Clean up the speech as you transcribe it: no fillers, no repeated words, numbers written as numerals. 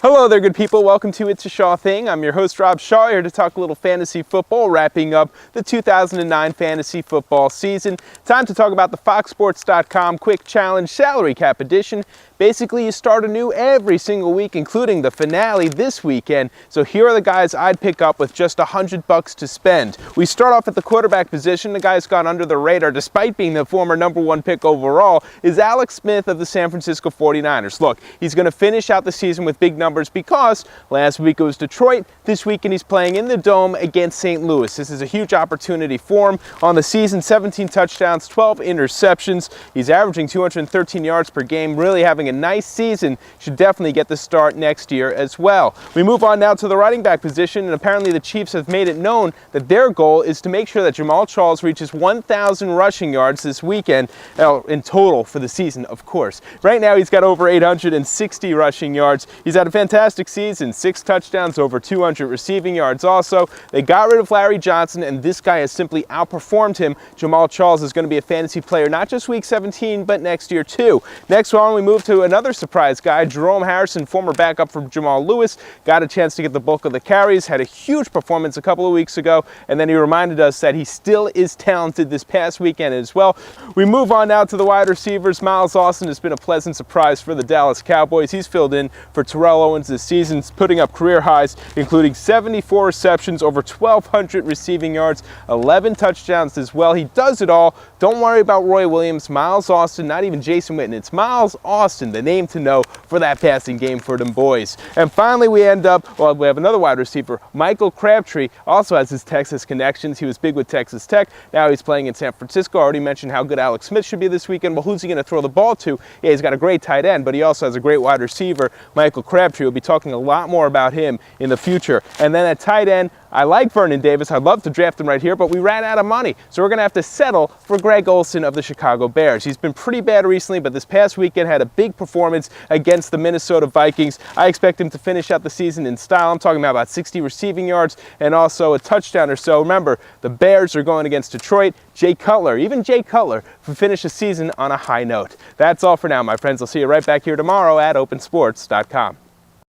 Hello there, good people. Welcome to It's a Shaw Thing. I'm your host, Rob Shaw, here to talk a little fantasy football, wrapping up the 2009 fantasy football season. Time to talk about the FoxSports.com Quick Challenge Salary Cap Edition. Basically, you start anew every single week, including the finale this weekend. So here are the guys I'd pick up with just $100 to spend. We start off at the quarterback position. The guy who's gone under the radar, despite being the former #1 pick overall, is Alex Smith of the San Francisco 49ers. Look, he's going to finish out the season with big numbers because last week it was Detroit. This weekend he's playing in the Dome against St. Louis. This is a huge opportunity for him. On the season, 17 touchdowns, 12 interceptions. He's averaging 213 yards per game, really having a nice season. Should definitely get the start next year as well. We move on now to the running back position, and apparently the Chiefs have made it known that their goal is to make sure that Jamaal Charles reaches 1,000 rushing yards this weekend, in total for the season, of course. Right now he's got over 860 rushing yards. He's had a fantastic season, 6 touchdowns, over 200 receiving yards also. They got rid of Larry Johnson, and this guy has simply outperformed him. Jamaal Charles is going to be a fantasy player, not just week 17, but next year too. Next one, we move to another surprise guy, Jerome Harrison, former backup from Jamal Lewis. Got a chance to get the bulk of the carries, had a huge performance a couple of weeks ago, and then he reminded us that he still is talented this past weekend as well. We move on now to the wide receivers. Miles Austin has been a pleasant surprise for the Dallas Cowboys. He's filled in for Terrell Owens this season, putting up career highs, including 74 receptions, over 1,200 receiving yards, 11 touchdowns as well. He does it all. Don't worry about Roy Williams, Miles Austin, not even Jason Witten. It's Miles Austin, the name to know for that passing game for them boys. And finally, we have another wide receiver, Michael Crabtree, also has his Texas connections. He was big with Texas Tech. Now he's playing in San Francisco. I already mentioned how good Alex Smith should be this weekend. Well, who's he going to throw the ball to? Yeah, he's got a great tight end, but he also has a great wide receiver, Michael Crabtree. We'll be talking a lot more about him in the future. And then at tight end, I like Vernon Davis. I'd love to draft him right here, but we ran out of money. So we're going to have to settle for Greg Olsen of the Chicago Bears. He's been pretty bad recently, but this past weekend had a big performance against the Minnesota Vikings. I expect him to finish out the season in style. I'm talking about 60 receiving yards and also a touchdown or so. Remember, the Bears are going against Detroit. Jay Cutler, even Jay Cutler, will finish the season on a high note. That's all for now, my friends. I'll see you right back here tomorrow at opensports.com.